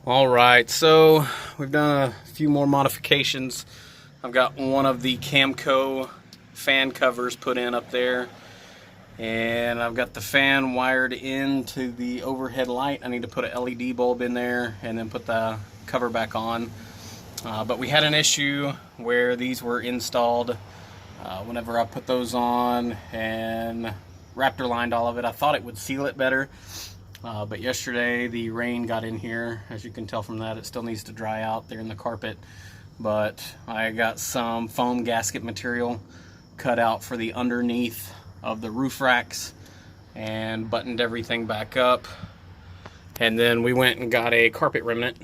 All right, so we've done a few more modifications. I've got one of the Camco fan covers put in up there, and I've got the fan wired into the overhead light. I need to put an LED bulb in there and then put the cover back on. But we had an issue where these were installed whenever I put those on, and Raptor lined all of it. I thought it would seal it better. But yesterday the rain got in here. As you can tell from that, it still needs to dry out there in the carpet. But I got some foam gasket material cut out for the underneath of the roof racks and buttoned everything back up. And then we went and got a carpet remnant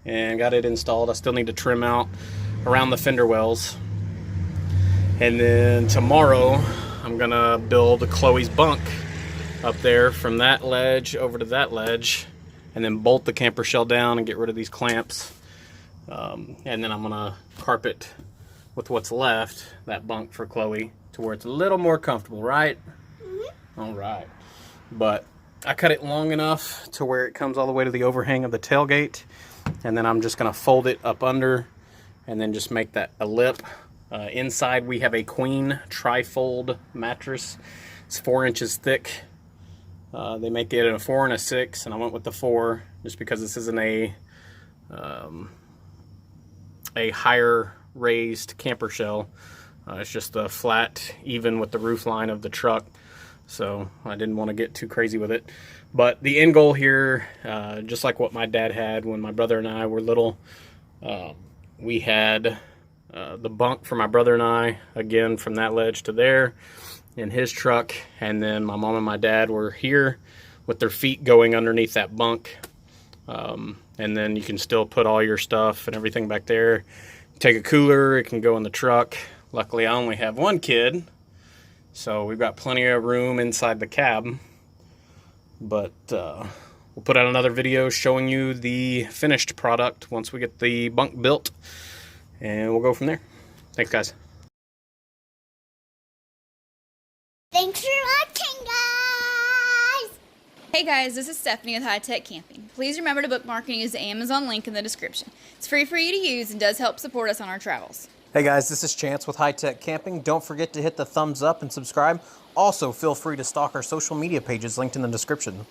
and got it installed. I still need to trim out around the fender wells. And then tomorrow I'm gonna build Chloe's bunk up there from that ledge over to that ledge, and then bolt the camper shell down and get rid of these clamps. And then I'm gonna carpet with what's left that bunk for Chloe to where it's a little more comfortable, right? Mm-hmm. All right. But I cut it long enough to where it comes all the way to the overhang of the tailgate, and then I'm just gonna fold it up under and then just make that a lip. Inside we have a queen tri-fold mattress. It's 4 inches thick. They make it in a 4 and a 6, and I went with the 4 just because this isn't a higher raised camper shell. It's just a flat, even with the roof line of the truck, so I didn't want to get too crazy with it. But the end goal here, just like what my dad had when my brother and I were little, we had the bunk for my brother and I, again from that ledge to there in his truck, and then my mom and my dad were here with their feet going underneath that bunk. And then you can still put all your stuff and everything back there. Take a cooler, it can go in the truck. Luckily I only have one kid, so we've got plenty of room inside the cab. But we'll put out another video showing you the finished product once we get the bunk built, and we'll go from there. Thanks, guys. Thanks for watching, guys! Hey guys, this is Stephanie with High Tech Camping. Please remember to bookmark and use the Amazon link in the description. It's free for you to use and does help support us on our travels. Hey guys, this is Chance with High Tech Camping. Don't forget to hit the thumbs up and subscribe. Also, feel free to stalk our social media pages linked in the description.